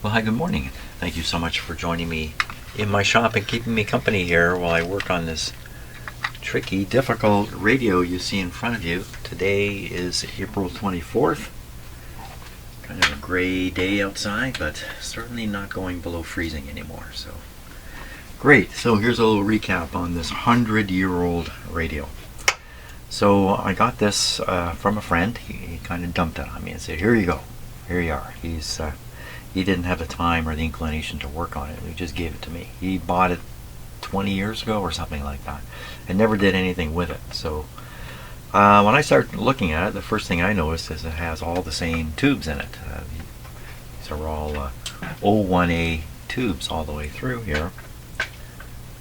Well, hi, good morning. Thank you so much for joining me in my shop and keeping me company here while I work on this tricky, difficult radio you see in front of you. Today is April 24th. Kind of a gray day outside, but certainly not going below freezing anymore. So, great. So here's a little recap on this 100-year-old radio. So I got this from a friend. He kind of dumped it on me and said, "Here you go. Here you are." He didn't have the time or the inclination to work on it. He just gave it to me. He bought it 20 years ago or something like that and never did anything with it. So when I started looking at it, the first thing I noticed is it has all the same tubes in it. These are all O1A tubes all the way through here,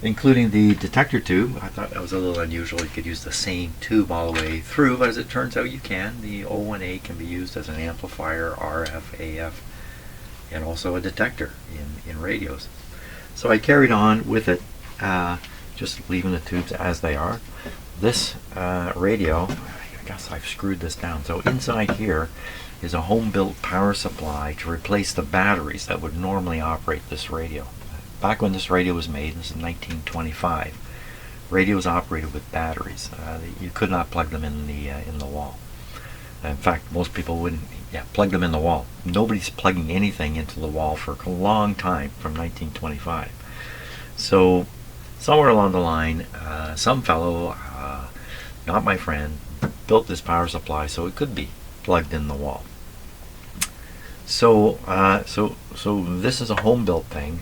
including the detector tube. I thought that was a little unusual. You could use the same tube all the way through, but as it turns out you can. The O1A can be used as an amplifier, RF, AF, and also a detector in radios. So I carried on with it, just leaving the tubes as they are. This radio, I guess I've screwed this down. So inside here is a home-built power supply to replace the batteries that would normally operate this radio. Back when this radio was made, this is 1925, radios operated with batteries. You could not plug them in the wall. In fact, most people wouldn't plug them in the wall. Nobody's plugging anything into the wall for a long time from 1925. So somewhere along the line, some fellow, not my friend, built this power supply so it could be plugged in the wall. So this is a home-built thing.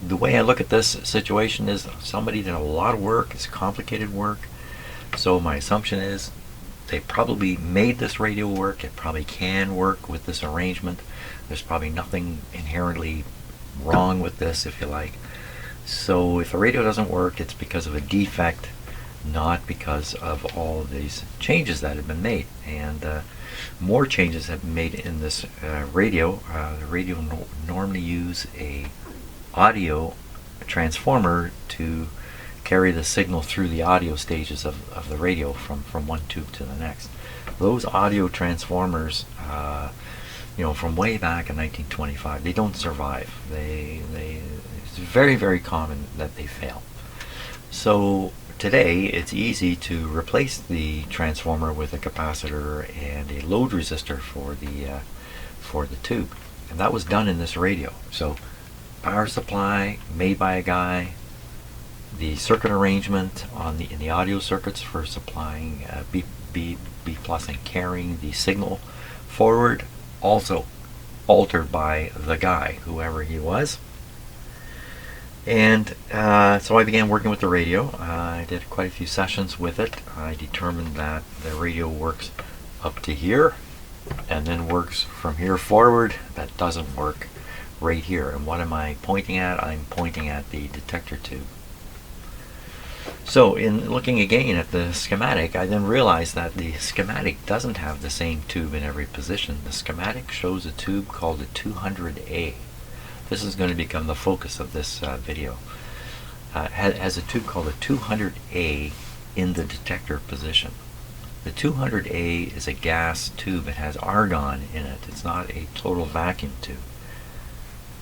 The way I look at this situation is somebody did a lot of work. It's complicated work. So my assumption is they probably made this radio work. It probably can work with this arrangement. There's probably nothing inherently wrong with this, if you like. So if the radio doesn't work, it's because of a defect, not because of all of these changes that have been made. And more changes have been made in this radio. The radio normally use a audio transformer to carry the signal through the audio stages of the radio from one tube to the next. Those audio transformers, from way back in 1925, they don't survive. It's very, very common that they fail. So today it's easy to replace the transformer with a capacitor and a load resistor for the tube, and that was done in this radio. So power supply made by a guy, the circuit arrangement in the audio circuits for supplying B plus and carrying the signal forward, also altered by the guy, whoever he was. And so I began working with the radio. I did quite a few sessions with it. I determined that the radio works up to here and then works from here forward. That doesn't work right here. And what am I pointing at? I'm pointing at the detector tube. So in looking again at the schematic, I then realized that the schematic doesn't have the same tube in every position. The schematic shows a tube called a 200A. This is going to become the focus of this video. Has a tube called a 200A in the detector position. The 200A is a gas tube. It has argon in it. It's not a total vacuum tube.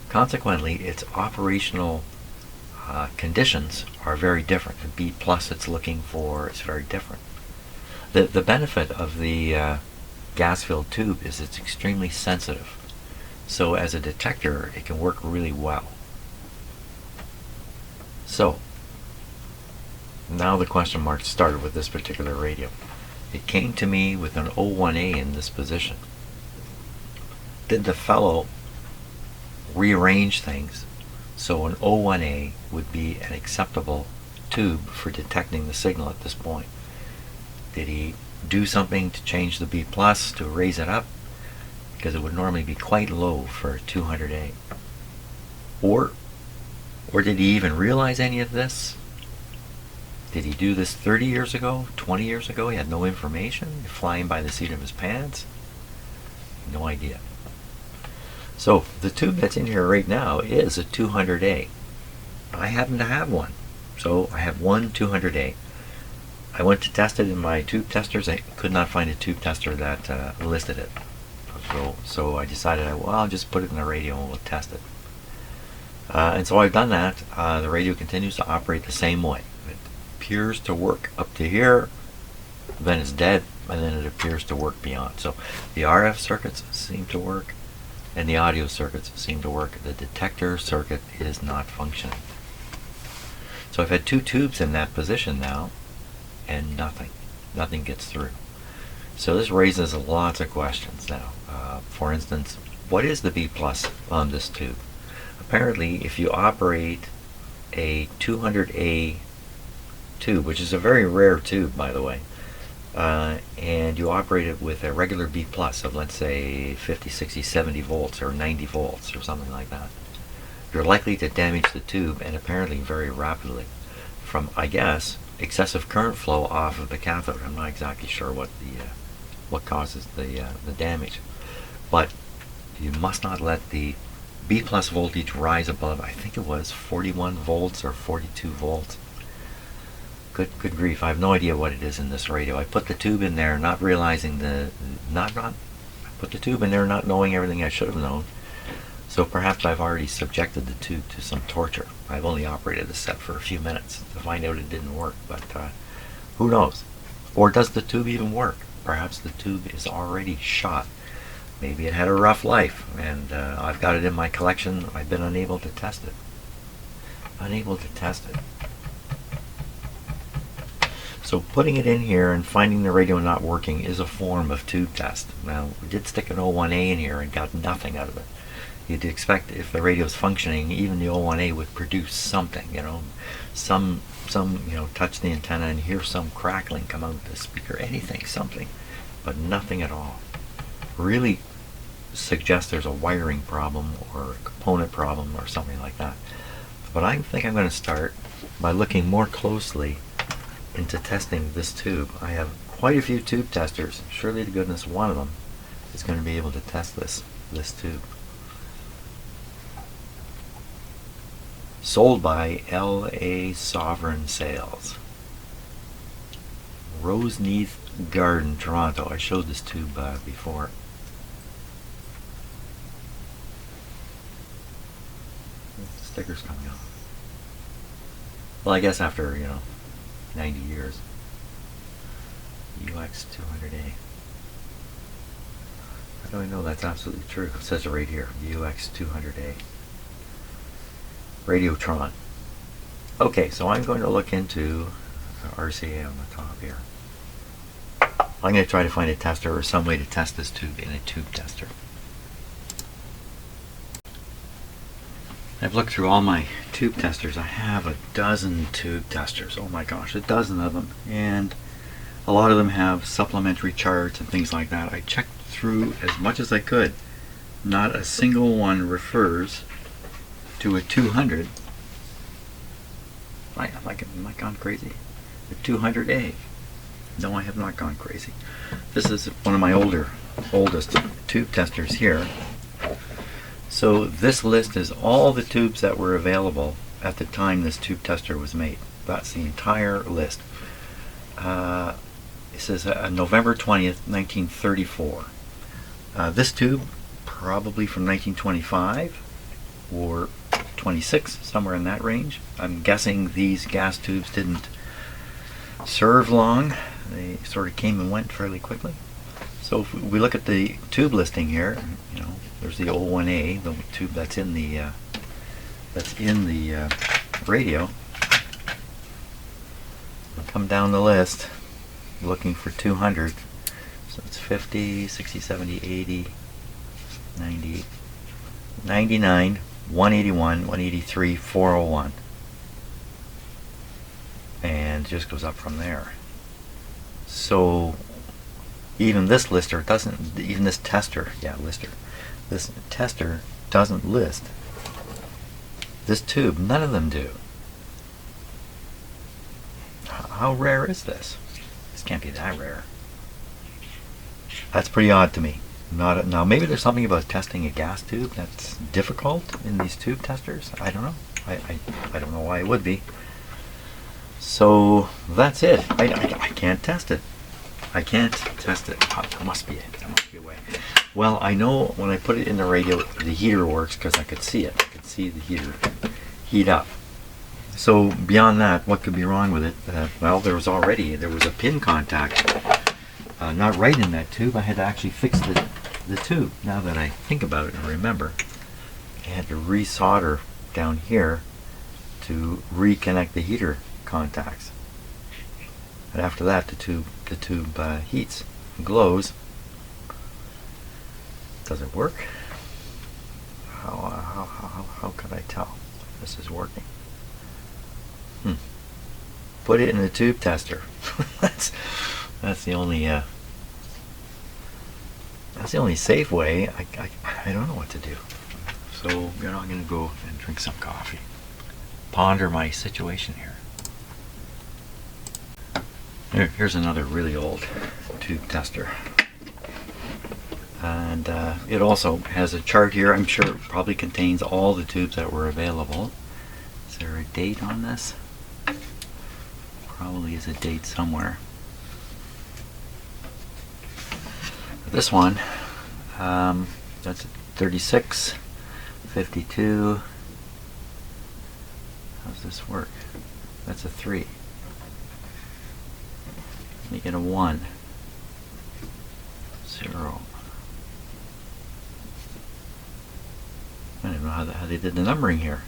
Consequently, its operational conditions are very different. The B plus it's looking for is very different. The benefit of the gas-filled tube is it's extremely sensitive. So as a detector, it can work really well. So now the question mark started with this particular radio. It came to me with an O1A in this position. Did the fellow rearrange things so an O1A would be an acceptable tube for detecting the signal at this point? Did he do something to change the B plus to raise it up? Because it would normally be quite low for a 200A. Or did he even realize any of this? Did he do this 30 years ago, 20 years ago? He had no information, flying by the seat of his pants? No idea. So the tube that's in here right now is a 200A. I happen to have one. So I have one 200A. I went to test it in my tube testers. I could not find a tube tester that listed it. So I decided, well, I'll just put it in the radio and we'll test it. And so I've done that. The radio continues to operate the same way. It appears to work up to here, then it's dead, and then it appears to work beyond. So the RF circuits seem to work, and the audio circuits seem to work. The detector circuit is not functioning. So I've had 2 tubes in that position now, and nothing gets through. So this raises lots of questions now. For instance, what is the B plus on this tube? Apparently, if you operate a 200A tube, which is a very rare tube, by the way, and you operate it with a regular B plus of, let's say, 50, 60, 70 volts or 90 volts or something like that, you're likely to damage the tube, and apparently very rapidly, from, I guess, excessive current flow off of the cathode. I'm not exactly sure what causes the damage, but you must not let the B plus voltage rise above, I think it was 41 volts or 42 volts. Good grief, I have no idea what it is in this radio. I put the tube in there not realizing I put the tube in there not knowing everything I should have known. So perhaps I've already subjected the tube to some torture. I've only operated the set for a few minutes to find out it didn't work, but who knows? Or does the tube even work? Perhaps the tube is already shot. Maybe it had a rough life, and I've got it in my collection. I've been unable to test it. So putting it in here and finding the radio not working is a form of tube test. Now, we did stick an O1A in here and got nothing out of it. You'd expect if the radio's functioning, even the O1A would produce something, some touch the antenna and hear some crackling come out of the speaker, anything, something, but nothing at all. Really suggests there's a wiring problem or a component problem or something like that. But I think I'm going to start by looking more closely into testing this tube. I have quite a few tube testers. Surely to goodness one of them is going to be able to test this tube. Sold by L.A. Sovereign Sales. Roseneath Garden, Toronto. I showed this tube before. The sticker's coming off. Well, I guess after, 90 years. UX200A. How do I know that's absolutely true? It says it right here. UX200A. Radiotron. Okay, so I'm going to look into RCA on the top here. I'm going to try to find a tester or some way to test this tube in a tube tester. I've looked through all my tube testers. I have a dozen tube testers. Oh my gosh, a dozen of them. And a lot of them have supplementary charts and things like that. I checked through as much as I could. Not a single one refers to a 200. I'm not gone crazy. The 200A. No, I have not gone crazy. This is one of my oldest tube testers here. So this list is all the tubes that were available at the time this tube tester was made. That's the entire list. It says November 20th, 1934. This tube, probably from 1925 or 26, somewhere in that range. I'm guessing these gas tubes didn't serve long. They sort of came and went fairly quickly. So if we look at the tube listing here, there's the O1A, the tube that's in the radio. I'll come down the list looking for 200. So it's 50, 60, 70, 80, 90, 99, 181, 183, 401. And it just goes up from there. So even this tester doesn't list this tube. None of them do. How rare is this? This can't be that rare. That's pretty odd to me. Now maybe there's something about testing a gas tube that's difficult in these tube testers. I don't know. I don't know why it would be. So that's it. I can't test it. I can't test it. There must be a way. Well, I know when I put it in the radio, the heater works because I could see it. I could see the heater heat up. So beyond that, what could be wrong with it? Well, there was a pin contact not right in that tube. I had to actually fix the tube. Now that I think about it and remember, I had to resolder down here to reconnect the heater contacts. And after that, the tube heats and glows. Does it work? How could I tell this is working? Put it in the tube tester. that's the only safe way. I don't know what to do. So I'm going to go and drink some coffee. Ponder my situation here. Here's another really old tube tester. And it also has a chart here. I'm sure it probably contains all the tubes that were available. Is there a date on this? Probably is a date somewhere. This one, that's 36, 52. How's this work? That's a 3. Let me get a 1. 0. I don't know how they did the numbering here.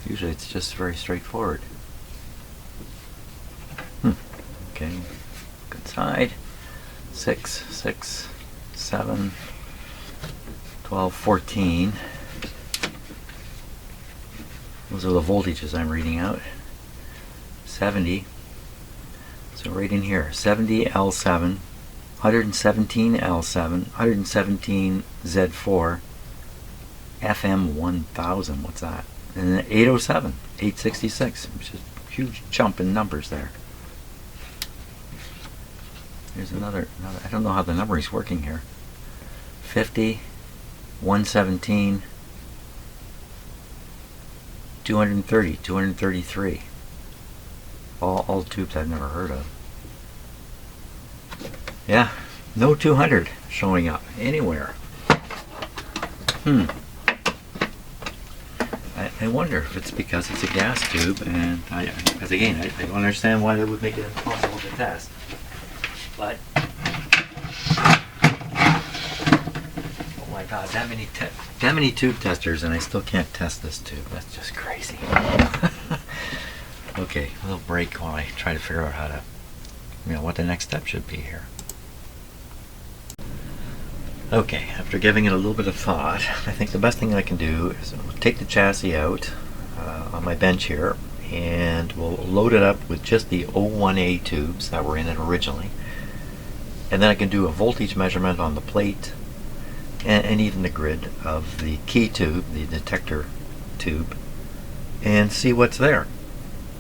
Usually it's just very straightforward. Okay, good side. 6, 6, 7, 12, 14. Those are the voltages I'm reading out. 70. So right in here, 70 L7, 117 L7, 117 Z4, FM 1000. What's that? And then 807, 866, which is a huge jump in numbers there. Here's another, I don't know how the numbering's working here. 50, 117, 230, 233. All tubes I've never heard of. Yeah, no 200 showing up anywhere. I wonder if it's because it's a gas tube, and because again, I don't understand why that would make it impossible to test. But oh my God, that many tube testers, and I still can't test this tube. That's just crazy. Okay, a little break while I try to figure out how to, what the next step should be here. Okay, after giving it a little bit of thought, I think the best thing I can do is take the chassis out on my bench here, and we'll load it up with just the O1A tubes that were in it originally. And then I can do a voltage measurement on the plate and even the grid of the key tube, the detector tube, and see what's there.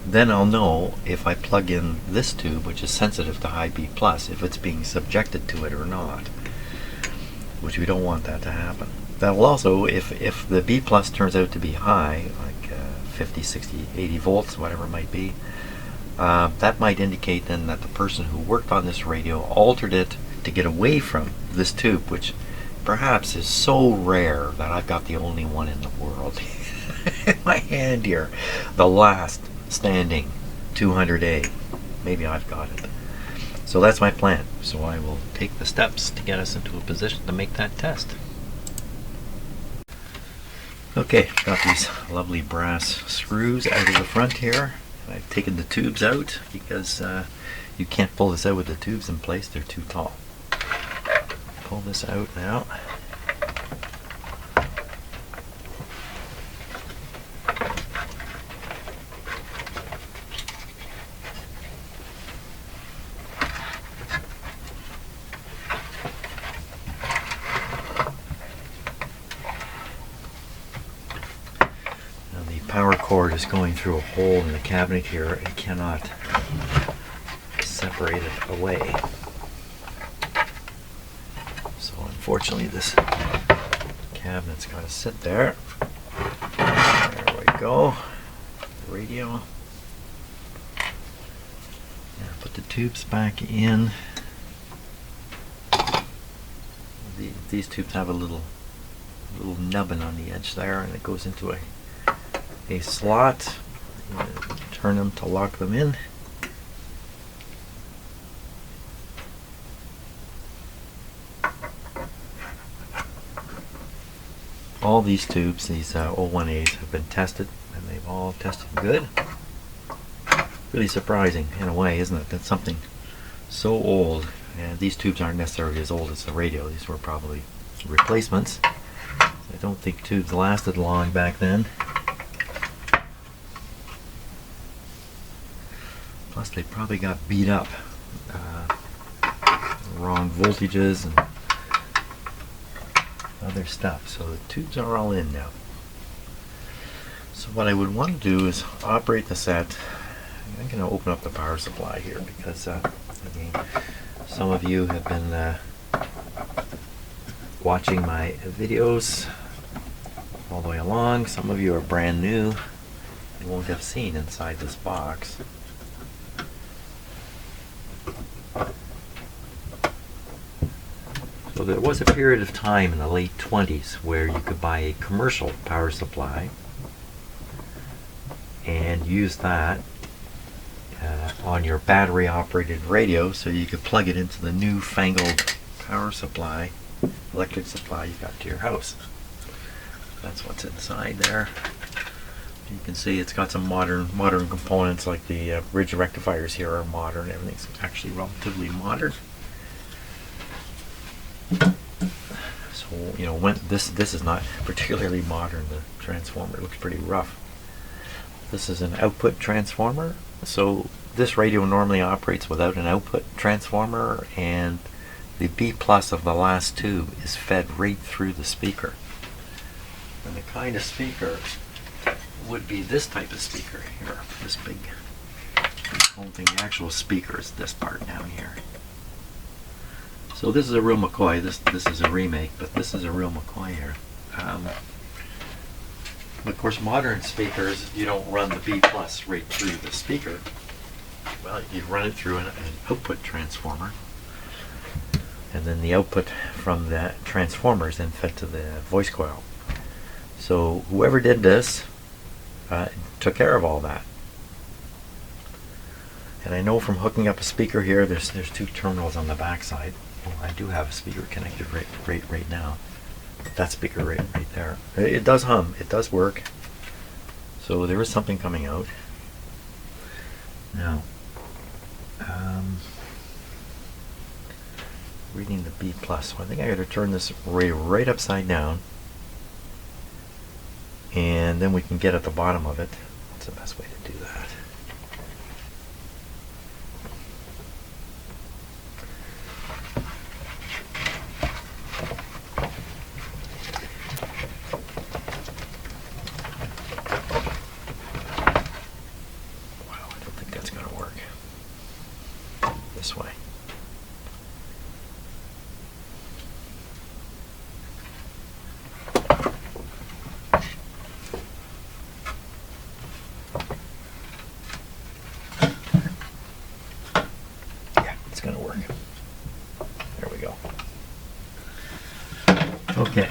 Then I'll know if I plug in this tube, which is sensitive to high B+, if it's being subjected to it or not, which we don't want that to happen. That will also, if the B+ turns out to be high, like 50, 60, 80 volts, whatever it might be, that might indicate then that the person who worked on this radio altered it to get away from this tube, which perhaps is so rare that I've got the only one in the world in my hand here. The last standing 200A. Maybe I've got it. So that's my plan. So I will take the steps to get us into a position to make that test. Okay, got these lovely brass screws out of the front here. I've taken the tubes out because you can't pull this out with the tubes in place, they're too tall. Pull this out now. Power cord is going through a hole in the cabinet here. It cannot separate it away. So unfortunately this cabinet's got to sit there. There we go. Radio. Now put the tubes back in. these tubes have a little nubbin on the edge there, and it goes into a slot. Turn them to lock them in. All these tubes, these 01As, have been tested, and they've all tested good. Really surprising in a way, isn't it? That something so old, and these tubes aren't necessarily as old as the radio. These were probably replacements. I don't think tubes lasted long back then. Plus, they probably got beat up. Wrong voltages and other stuff. So the tubes are all in now. So what I would want to do is operate the set. I'm going to open up the power supply here because again, some of you have been watching my videos all the way along. Some of you are brand new and won't have seen inside this box. So there was a period of time in the late 20s where you could buy a commercial power supply and use that on your battery operated radio, so you could plug it into the newfangled power supply, electric supply you got to your house. That's what's inside there. You can see it's got some modern components, like the bridge rectifiers here are modern. Everything's actually relatively modern. So, you know, when this is not particularly modern. The transformer looks pretty rough. This is an output transformer. So this radio normally operates without an output transformer, and the B plus of the last tube is fed right through the speaker. And the kind of speaker would be this type of speaker here, this big whole thing. The actual speaker is this part down here. So this is a real McCoy. This is a remake, but this is a real McCoy here. Of course, modern speakers, you don't run the B plus right through the speaker. Well, you run it through an output transformer, and then the output from that transformer is then fed to the voice coil. So whoever did this took care of all that. And I know from hooking up a speaker here, there's two terminals on the back side. Well, I do have a speaker connected right now. That speaker right there. It does hum. It does work. So there is something coming out. Now, reading the B plus. So I think I got to turn this right upside down, and then we can get at the bottom of it. What's the best way to do that? This way. Yeah, it's going to work. There we go. Okay,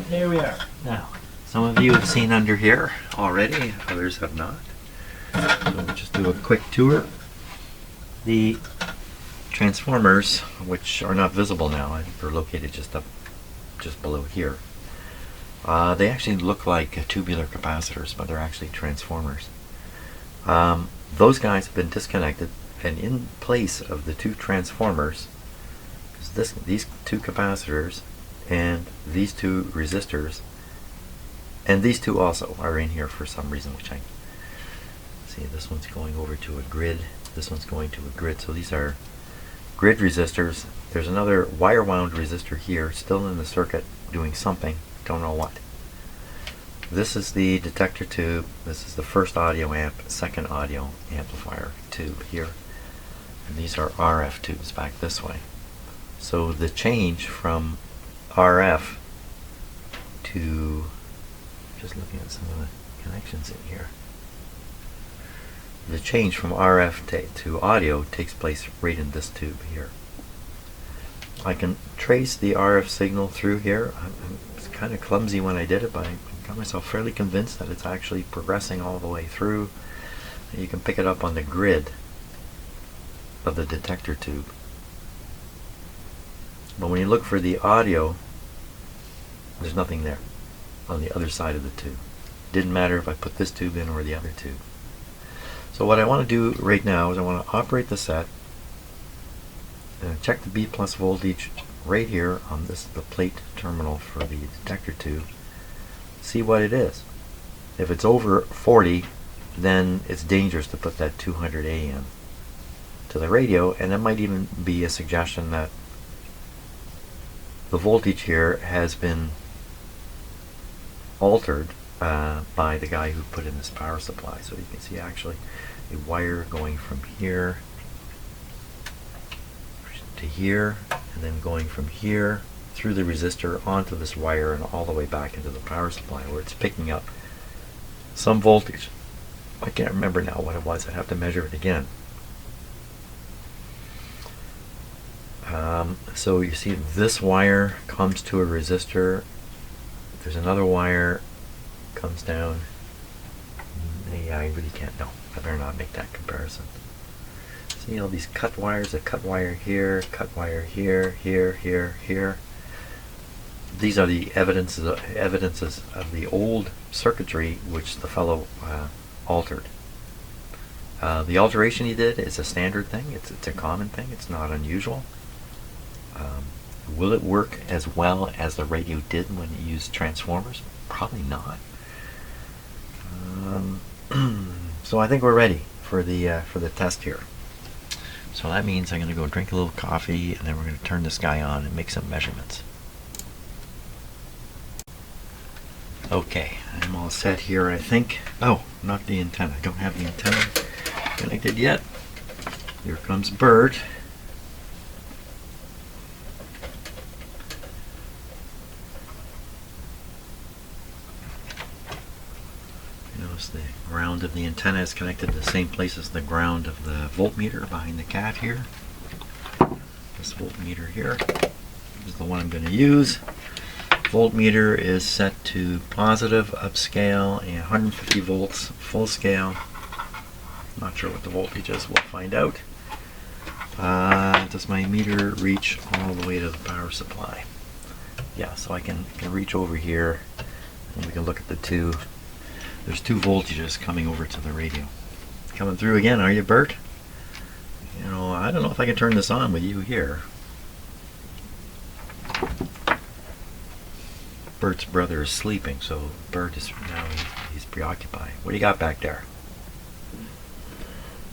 there we are. Now, some of you have seen under here already, others have not. So we'll just do a quick tour. The transformers, which are not visible now, I think they're located just below here. They actually look like tubular capacitors, but they're actually transformers. Those guys have been disconnected, and in place of the two transformers is these two capacitors and these two resistors, and these two also are in here for some reason, which I see. This one's going over to a grid. This one's going to a grid. So these are grid resistors. There's another wire wound resistor here, still in the circuit, doing something. Don't know what. This is the detector tube. This is the first audio amp, second audio amplifier tube here. And these are RF tubes back this way. So the change from RF to, just looking at some of the connections in here, the change from RF to audio takes place right in this tube here. I can trace the RF signal through here. It's kind of clumsy when I did it, but I got myself fairly convinced that it's actually progressing all the way through. You can pick it up on the grid of the detector tube. But when you look for the audio, there's nothing there on the other side of the tube. Didn't matter if I put this tube in or the other tube. So what I want to do right now is I want to operate the set and check the B+ voltage right here on the plate terminal for the detector tube. See what it is. If it's over 40, then it's dangerous to put that 200 AM to the radio, and it might even be a suggestion that the voltage here has been altered by the guy who put in this power supply. So you can see actually a wire going from here to here, and then going from here through the resistor onto this wire and all the way back into the power supply, where it's picking up some voltage. I can't remember now what it was. I'd have to measure it again. So you see this wire comes to a resistor. There's another wire comes down. Yeah, I really can't. No, I better not make that comparison. See all these cut wires, a cut wire here, cut wire here, here, here, here. These are the evidences of the old circuitry which the fellow altered. The alteration he did is a standard thing. It's a common thing. It's not unusual. Will it work as well as the radio did when it used transformers? Probably not. So I think we're ready for the test here. So that means I'm going to go drink a little coffee, and then we're going to turn this guy on and make some measurements. Okay, I'm all set here, I think. Oh, not the antenna. I don't have the antenna connected yet. Here comes Bert. Notice the ground of the antenna is connected to the same place as the ground of the voltmeter behind the cat here. This voltmeter here is the one I'm going to use. Voltmeter is set to positive upscale and 150 volts full scale. Not sure what the voltage is, we'll find out. Does my meter reach all the way to the power supply? Yeah, so I can reach over here and we can look at the two. There's two voltages coming over to the radio. Coming through again, are you, Bert? You know, I don't know if I can turn this on with you here. Bert's brother is sleeping, so Bert is now he's preoccupied. What do you got back there?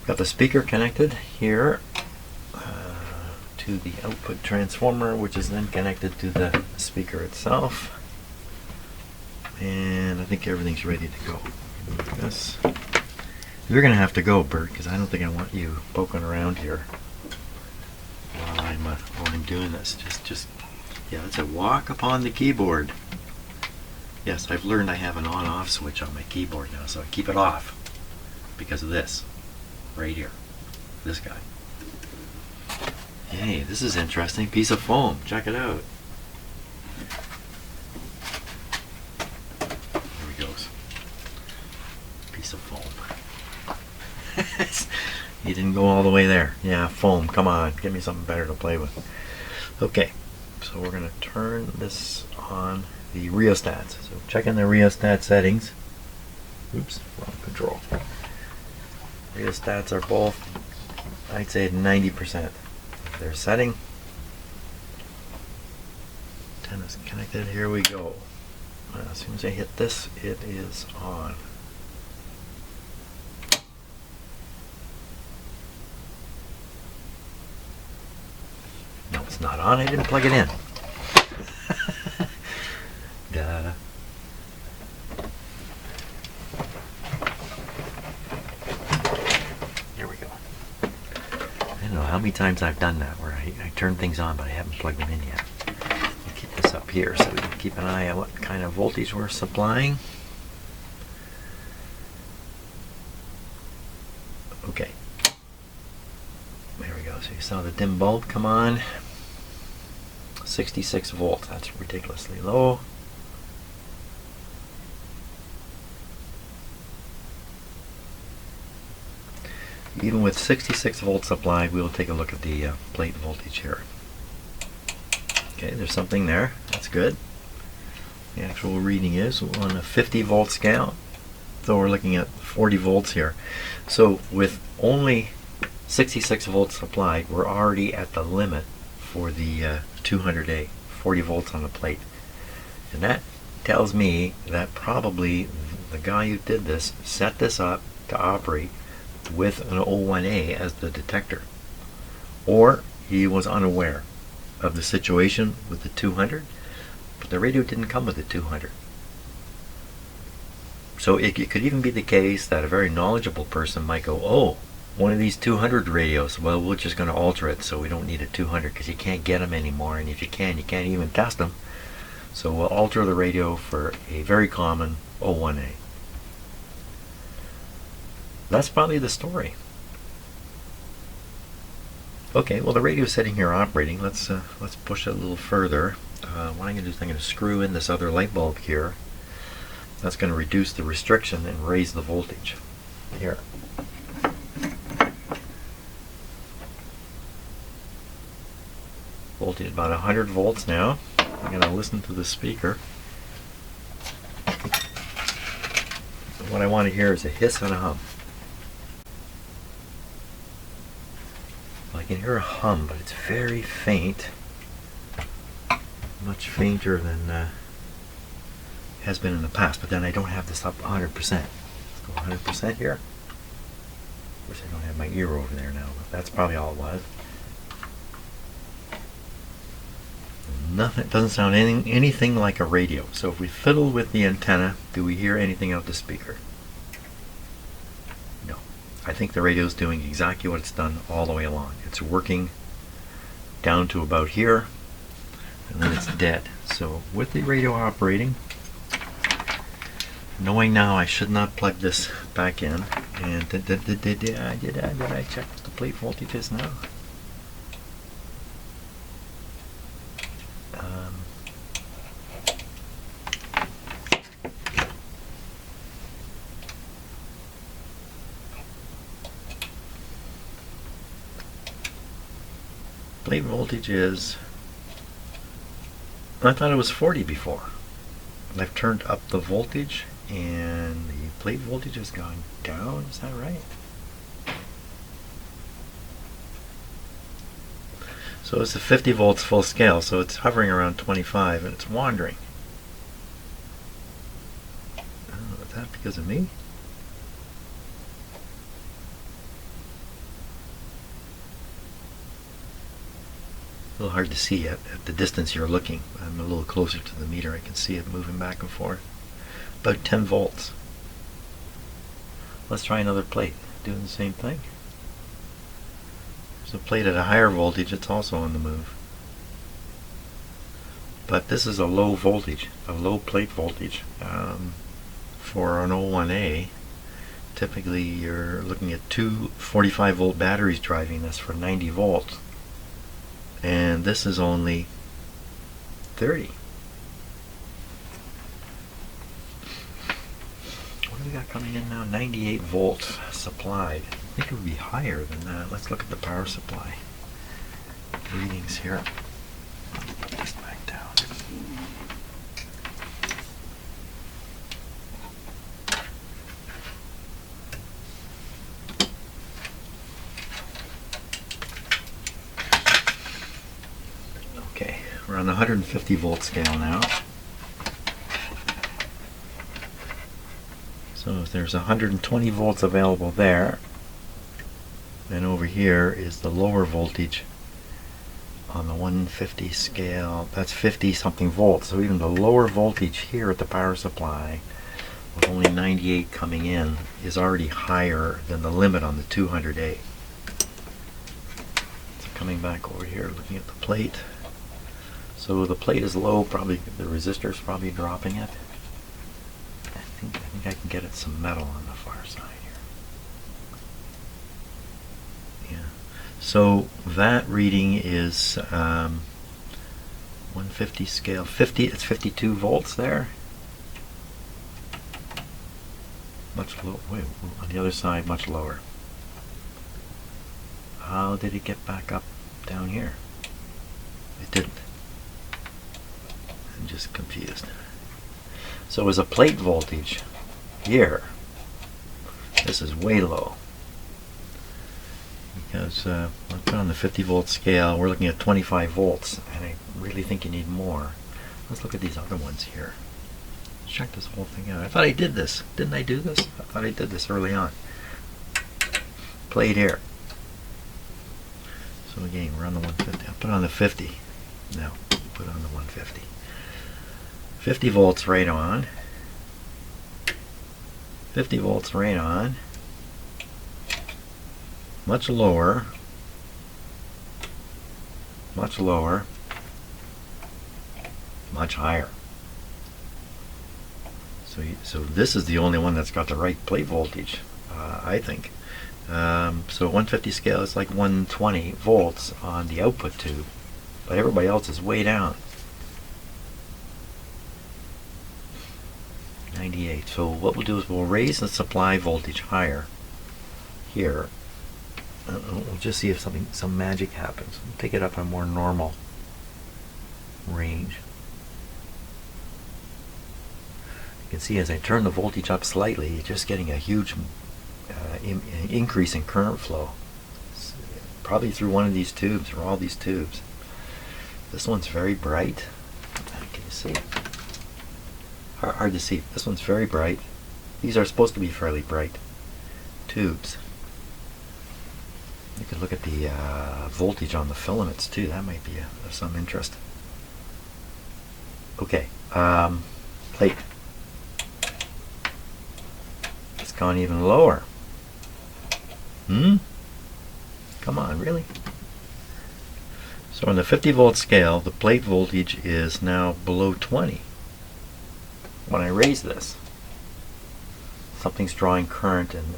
Got the speaker connected here to the output transformer, which is then connected to the speaker itself. And I think everything's ready to go. Yes. You're going to have to go, Bert, because I don't think I want you poking around here while I'm doing this. Yeah, it's a walk upon the keyboard. Yes, I've learned I have an on-off switch on my keyboard now, so I keep it off because of this right here. This guy. Hey, this is interesting. Piece of foam. Check it out. There he goes. Piece of foam. He didn't go all the way there. Yeah, foam. Come on. Give me something better to play with. Okay. So we're going to turn this on the rheostats. So checking the rheostat settings. Oops, wrong control. Rheostats are both, I'd say, 90% of their setting. Antenna's connected. Here we go. As soon as I hit this, it is on. No, it's not on. I didn't plug it in. Duh. Here we go. I don't know how many times I've done that where I turn things on but I haven't plugged them in yet. I'll keep this up here so we can keep an eye on what kind of voltage we're supplying. Okay. There we go. So you saw the dim bulb come on. 66 volts. That's ridiculously low. Even with 66 volts applied, we will take a look at the plate voltage here. Okay, there's something there. That's good. The actual reading is on a 50 volt scale. So we're looking at 40 volts here. So with only 66 volts applied, we're already at the limit for the 200A, 40 volts on the plate. And that tells me that probably the guy who did this set this up to operate with an 01A as the detector. Or he was unaware of the situation with the 200, but the radio didn't come with the 200. So it could even be the case that a very knowledgeable person might go, oh, one of these 200 radios, well, we're just going to alter it so we don't need a 200 because you can't get them anymore, and if you can, you can't even test them. So we'll alter the radio for a very common 01A. That's probably the story. Okay, well, the radio's sitting here operating. Let's push it a little further. What I'm going to do is I'm going to screw in this other light bulb here. That's going to reduce the restriction and raise the voltage. Here. Voltage about 100 volts now. I'm going to listen to the speaker. What I want to hear is a hiss and a hum. I can hear a hum, but it's very faint. Much fainter than has been in the past. But then I don't have this up 100%. Let's go 100% here. Of course, I don't have my ear over there now, but that's probably all it was. Nothing. It doesn't sound anything like a radio. So if we fiddle with the antenna, do we hear anything out the speaker? No. I think the radio is doing exactly what it's done all the way along. It's working down to about here, and then it's dead. So with the radio operating, knowing now I should not plug this back in, and did I check what the plate voltage is now? Plate voltage is, I thought it was 40 before. I've turned up the voltage and the plate voltage has gone down. Is that right? So it's a 50 volts full scale, so it's hovering around 25 and it's wandering. Oh, is that because of me? A little hard to see at the distance you're looking. I'm a little closer to the meter. I can see it moving back and forth. About 10 volts. Let's try another plate. Doing the same thing. There's a plate at a higher voltage. It's also on the move. But this is a low voltage, a low plate voltage. For an 01A, typically you're looking at two 45 volt batteries driving this for 90 volts. And this is only 30. What do we got coming in now? 98 volts supplied. I think it would be higher than that. Let's look at the power supply readings here. Put this back down. We're on the 150 volt scale now. So if there's 120 volts available there, then over here is the lower voltage on the 150 scale. That's 50 something volts. So even the lower voltage here at the power supply, with only 98 coming in, is already higher than the limit on the 200A. So coming back over here, looking at the plate. So the plate is low, probably the resistor is probably dropping it. I think I can get at some metal on the far side here. Yeah. So that reading is 150 scale, 50, it's 52 volts there. Much lower, wait, on the other side, much lower. How did it get back up down here? It didn't. I'm just confused. So as a plate voltage here, this is way low. Because I'll put on the 50 volt scale, we're looking at 25 volts, and I really think you need more. Let's look at these other ones here. Let's check this whole thing out. I thought I did this. Didn't I do this? I thought I did this early on. Plate here. So again, we're on the 150. I'll put on the 50. No, put on the 150. 50 volts right on. 50 volts right on. Much lower. Much lower. Much higher. So this is the only one that's got the right plate voltage, I think. So 150 scale is like 120 volts on the output tube, but everybody else is way down. 98. So what we'll do is we'll raise the supply voltage higher here. We'll just see if some magic happens. We'll take it up a more normal range. You can see as I turn the voltage up slightly, you're just getting a huge increase in current flow. It's probably through one of these tubes, or all these tubes. This one's very bright. Can you see? Hard to see. This one's very bright. These are supposed to be fairly bright tubes. You could look at the voltage on the filaments too. That might be of some interest. Okay, plate. It's gone even lower. Come on, really? So on the 50 volt scale, the plate voltage is now below 20. When I raise this, something's drawing current and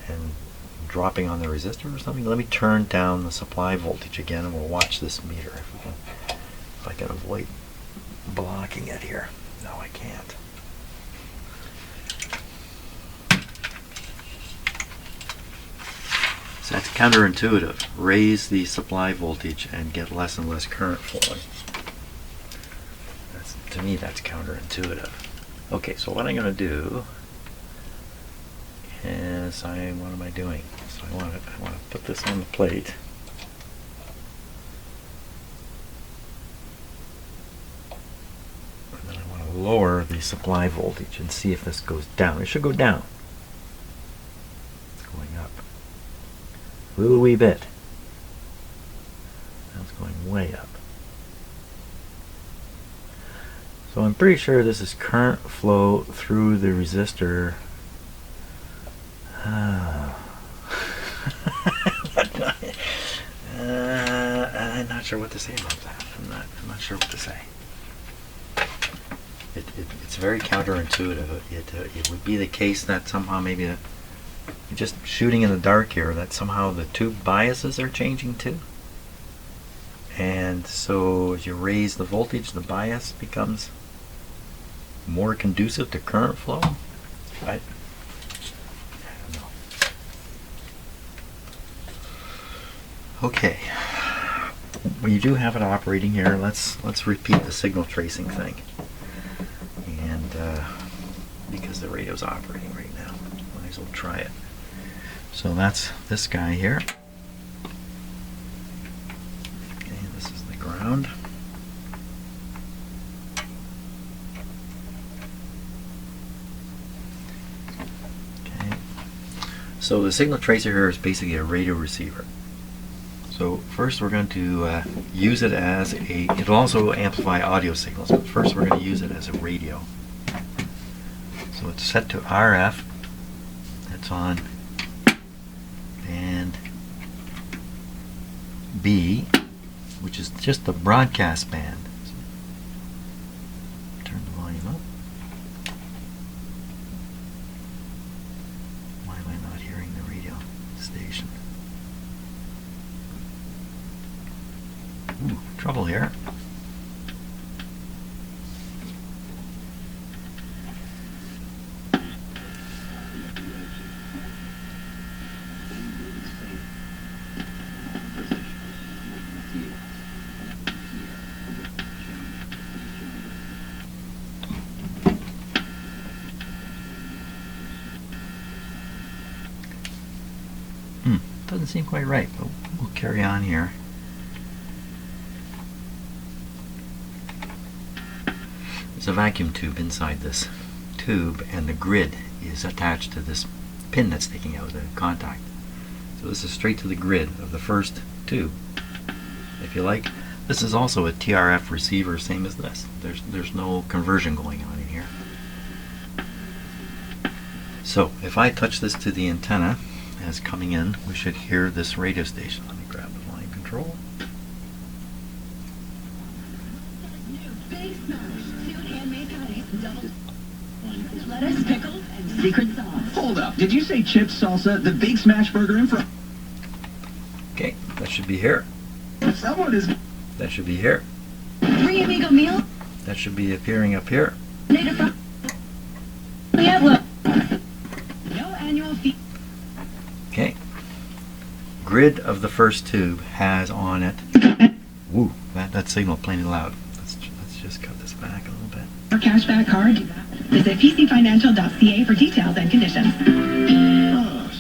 dropping on the resistor or something. Let me turn down the supply voltage again, and we'll watch this meter if I can avoid blocking it here. No, I can't. So that's counterintuitive. Raise the supply voltage and get less and less current flowing. To me, that's counterintuitive. Okay, so what I'm going to do is what am I doing? So I want to put this on the plate. And then I want to lower the supply voltage and see if this goes down. It should go down. It's going up. A little wee bit. Now it's going way up. So I'm pretty sure this is current flow through the resistor. I'm not sure what to say about that. I'm not sure what to say. It's very counterintuitive. It would be the case that somehow maybe just shooting in the dark here, that somehow the tube biases are changing too. And so as you raise the voltage, the bias becomes more conducive to current flow. I don't know. Okay. When you do have it operating here, let's repeat the signal tracing thing. And because the radio's operating right now, might as well try it. So that's this guy here. Okay, this is the ground. Okay. So the signal tracer here is basically a radio receiver. So first we're going to use it as it'll also amplify audio signals, but first we're going to use it as a radio. So it's set to RF. It's on band B, which is just the broadcast band. So turn the volume up. Why am I not hearing the radio station? Ooh, trouble here. Doesn't seem quite right, but we'll carry on here. There's a vacuum tube inside this tube, and the grid is attached to this pin that's sticking out of the contact. So this is straight to the grid of the first tube, if you like. This is also a TRF receiver, same as this. There's no conversion going on in here. So if I touch this to the antenna as coming in, we should hear this radio station. Let me grab the line control. Lettuce, pickles, and secret sauce. Hold up. Did you say chips, salsa, the Big Smash Burger in front? Okay, that should be here. Someone is... That should be here. Free amigo meal? That should be appearing up here. Native yeah, well. No annual fee. Okay. Grid of the first tube has on it. Woo, that signal plain and loud. Let's just cut this back a little bit. Or cashback card. Visit pcfinancial.ca for details and conditions.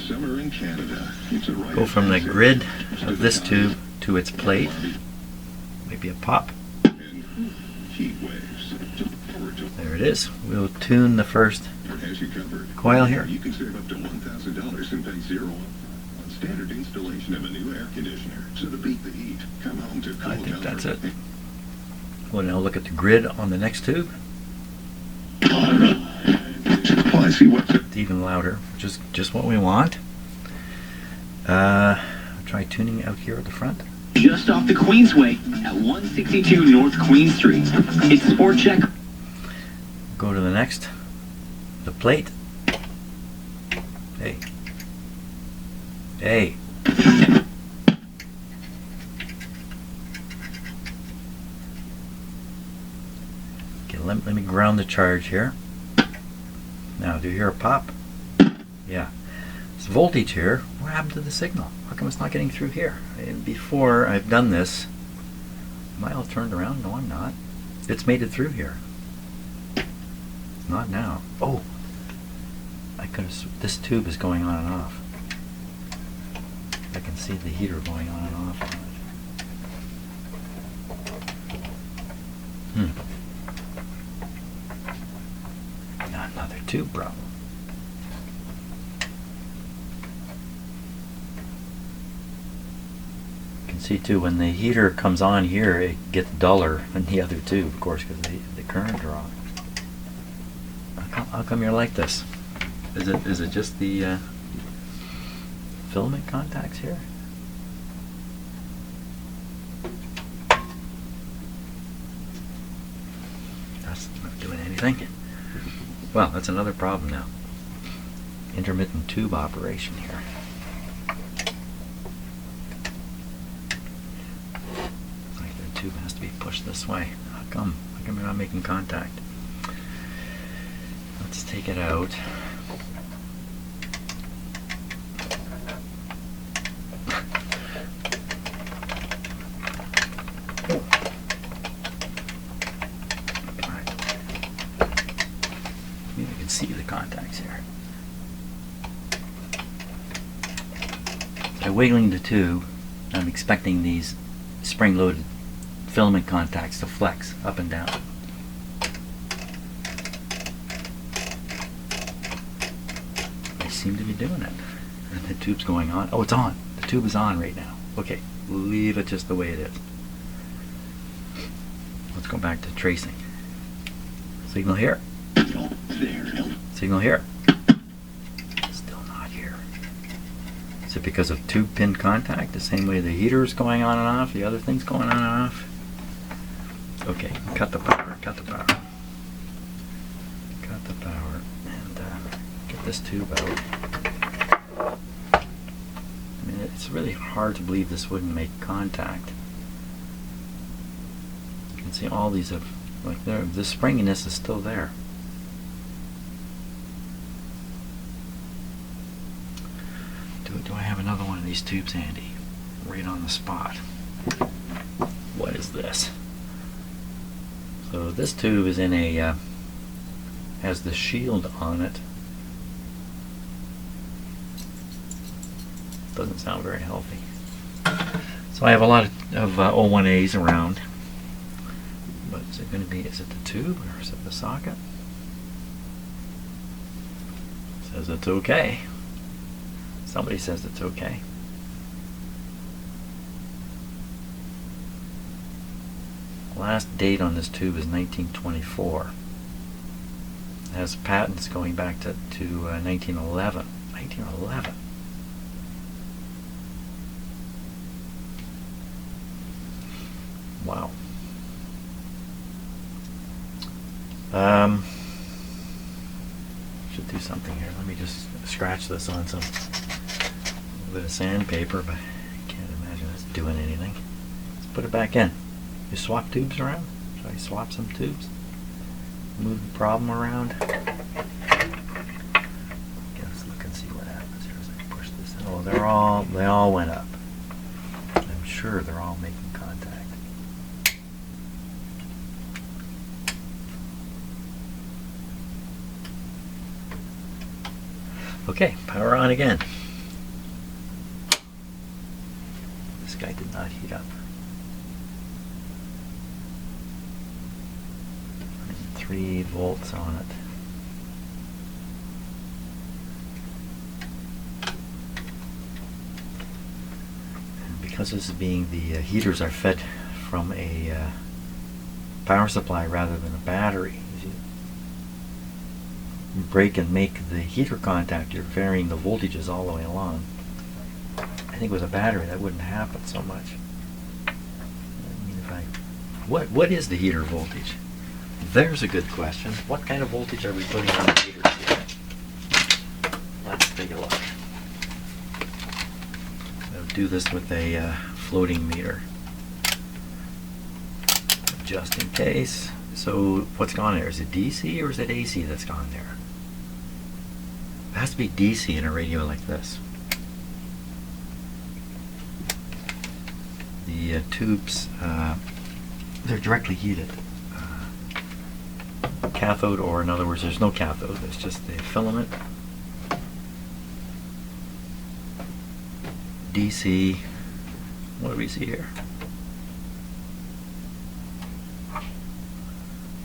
Summer in Canada. It's a right. Go from the grid of this tube to its plate. Maybe a pop. Heat waves. There it is. We'll tune the first Has you covered. coil here. You can save up to $1,000 and pay zero on standard installation of a new air conditioner. So to beat the heat, come home to cool I think that's it. comfort. We'll now look at the grid on the next tube. Well, I see what's it. It's even louder, which is just what we want. Try tuning out here at the front. Just off the Queensway at 162 North Queen Street. It's Sport Check. Go to the next. The plate. Hey. Hey. Okay, let me ground the charge here. Now, do you hear a pop? Yeah. This voltage here, what happened to the signal? How come it's not getting through here? And before I've done this, am I all turned around? No, I'm not. It's made it through here. Not now. Oh, I could have. This tube is going on and off. I can see the heater going on and off on it. Another tube problem. You can see too, when the heater comes on here, it gets duller than the other tube, of course, because the current are off. How come you're like this? Is it just the filament contacts here? That's not doing anything. Well, that's another problem now. Intermittent tube operation here. Like the tube has to be pushed this way. How come? How come you're not making contact? Let's take it out. Maybe I can see the contacts here. By wiggling the tube, I'm expecting these spring-loaded filament contacts to flex up and down. Seem to be doing it. And the tube's going on. Oh, it's on. The tube is on right now. Okay, we'll leave it just the way it is. Let's go back to tracing. Signal here. Signal here. Still not here. Is it because of tube pin contact? The same way the heater is going on and off, the other thing's going on and off? Okay, cut the power, cut the power. Cut the power and get this tube out. I mean, it's really hard to believe this wouldn't make contact. You can see all these have, like, there, the springiness is still there. Do I have another one of these tubes handy? Right on the spot. What is this? So this tube is in a, has the shield on it. doesn't sound very healthy. So I have a lot of O1As around. But is it going to be, is it the tube or is it the socket? It says it's okay. Somebody says it's okay. Last date on this tube is 1924. It has patents going back to 1911. 1911. Wow. Should do something here. Let me just scratch this on some bit of sandpaper, but I can't imagine it's doing anything. Let's put it back in. You swap tubes around? Should I swap some tubes? Move the problem around? Let's look and see what happens here as I push this in. Oh, they all went up. I'm sure they're all making contact. Okay, power on again. This guy did not heat up. 3 volts on it. And because this is being the heaters are fed from a power supply rather than a battery, as you break and make the heater contact, you're varying the voltages all the way along. I think with a battery that wouldn't happen so much. I mean, what is the heater voltage? There's a good question. What kind of voltage are we putting on the heaters here? Let's take a look. I'll do this with a floating meter, just in case. So what's gone there? Is it DC or is it AC that's gone there? It has to be DC in a radio like this. The tubes, they're directly heated. Cathode, or in other words, there's no cathode, it's just the filament. DC, what do we see here?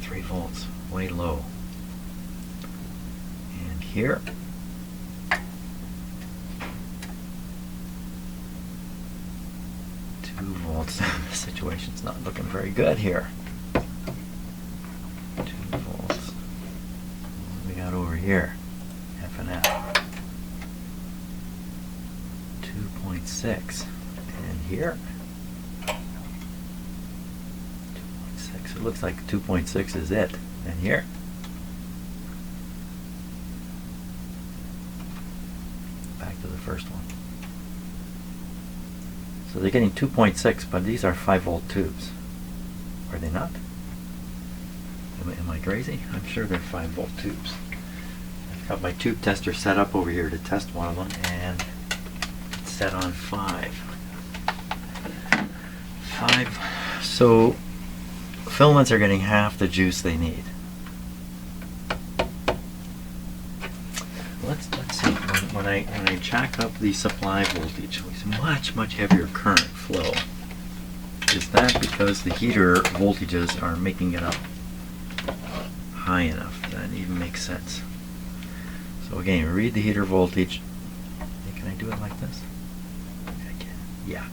3 volts, way low. And here, volts. The situation's not looking very good here. 2 volts. What do we got over here? F and F. 2.6. And here, 2.6. It looks like 2.6 is it. And here, back to the first one. So they're getting 2.6, but these are 5-volt tubes. Are they not? Am I crazy? I'm sure they're 5-volt tubes. I've got my tube tester set up over here to test one of them, and it's set on 5. 5. So filaments are getting half the juice they need. Let's see. When I jack up the supply voltage, it's much heavier current flow. Is that because the heater voltages are making it up high enough? That even makes sense. So again, read the heater voltage. Can I do it like this? I can. Yeah.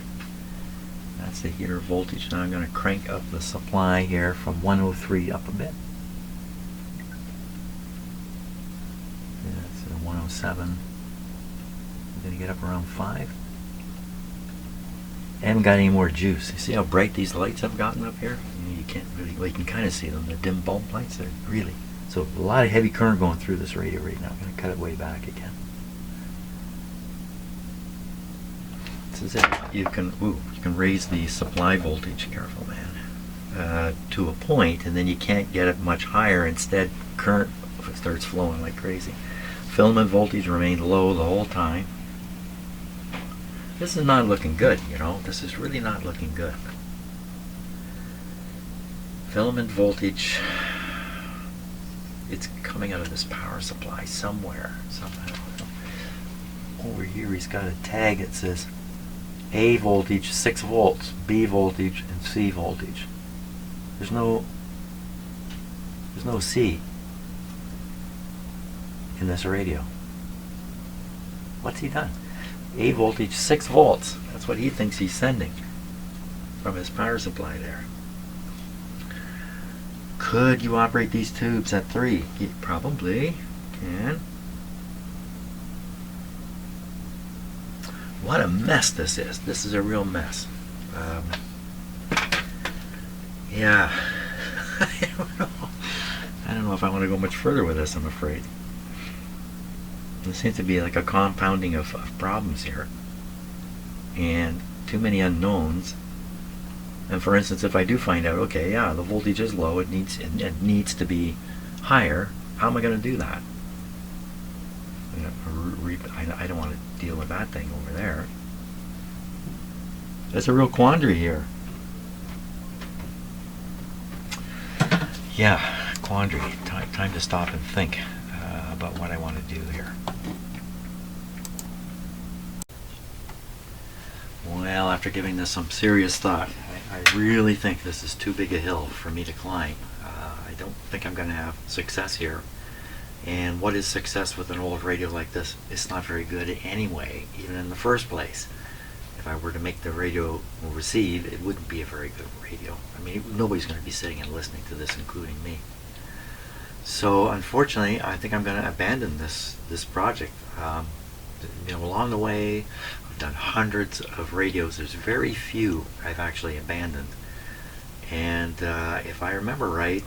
That's the heater voltage. Now I'm going to crank up the supply here from 103 up a bit. Yeah, that's 107. I'm going to get up around 5. I haven't got any more juice. You see how bright these lights have gotten up here? You can't really, well, you can kind of see them. The dim bulb lights, they're really, so a lot of heavy current going through this radio right now. I'm going to cut it way back again. This is it. You can raise the supply voltage, careful man, to a point, and then you can't get it much higher. Instead, current starts flowing like crazy. Filament voltage remained low the whole time. This is not looking good, you know. This is really not looking good. Filament voltage, it's coming out of this power supply somewhere, somehow. over here he's got a tag that says A voltage 6 volts, B voltage, and C voltage. There's no C in this radio. What's he done? A voltage 6 volts. That's what he thinks he's sending from his power supply there. Could you operate these tubes at 3? You probably can. What a mess this is. This is a real mess. Yeah. I don't know if I want to go much further with this, I'm afraid. There seems to be like a compounding of problems here. And too many unknowns. And for instance, if I do find out, okay, yeah, the voltage is low, it needs to be higher, how am I going to do that? I don't want to deal with that thing over there. There's a real quandary here. Yeah, quandary. Time to stop and think about what I want to do here. Well, after giving this some serious thought, I really think this is too big a hill for me to climb. I don't think I'm going to have success here. And what is success with an old radio like this? It's not very good anyway, even in the first place. If I were to make the radio receive, it wouldn't be a very good radio. I mean, nobody's going to be sitting and listening to this, including me. So, unfortunately, I think I'm going to abandon this project. Along the way, I've done hundreds of radios. There's very few I've actually abandoned. And if I remember right,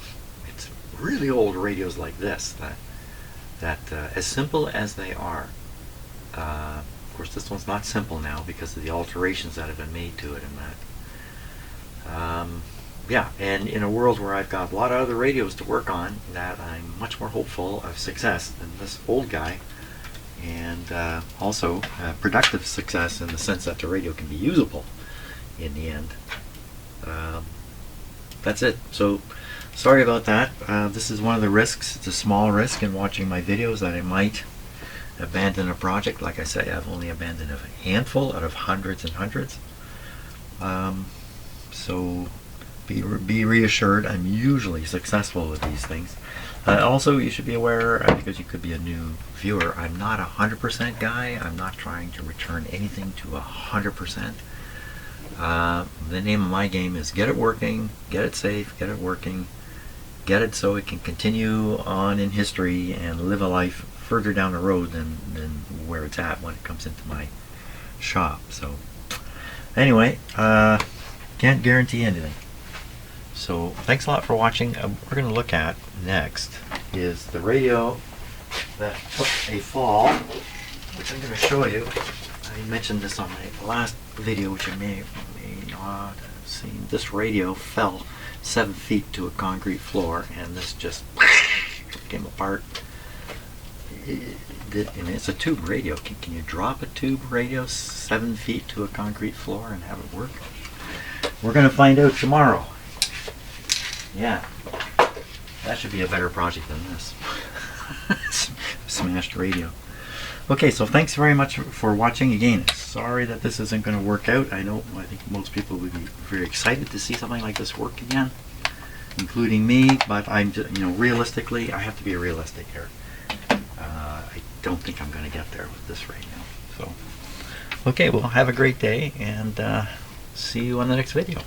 it's really old radios like this that as simple as they are. Of course, this one's not simple now because of the alterations that have been made to it and that. Yeah, and in a world where I've got a lot of other radios to work on, that I'm much more hopeful of success than this old guy. And also productive success in the sense that the radio can be usable in the end. That's it. So sorry about that. This is one of the risks. It's a small risk in watching my videos that I might abandon a project. Like I say, I've only abandoned a handful out of hundreds and hundreds. So be reassured, I'm usually successful with these things. Also, you should be aware, because you could be a new viewer, I'm not a 100% guy. I'm not trying to return anything to 100%. The name of my game is get it working, get it safe, get it working, get it so it can continue on in history and live a life further down the road than where it's at when it comes into my shop. So anyway, can't guarantee anything. So thanks a lot for watching. We're going to look at next is the radio that took a fall, which I'm going to show you. I mentioned this on my last video, which I may not have seen. This radio fell 7 feet to a concrete floor, and this just came apart. And it's a tube radio. Can you drop a tube radio 7 feet to a concrete floor and have it work? We're going to find out tomorrow. Yeah, that should be a better project than this. Smashed radio. Okay, so thanks very much for watching. Again, sorry that this isn't going to work out. I think most people would be very excited to see something like this work again, including me. But I'm just, realistically, I have to be realistic here. I don't think I'm going to get there with this radio. So, okay, well, have a great day, and see you on the next video.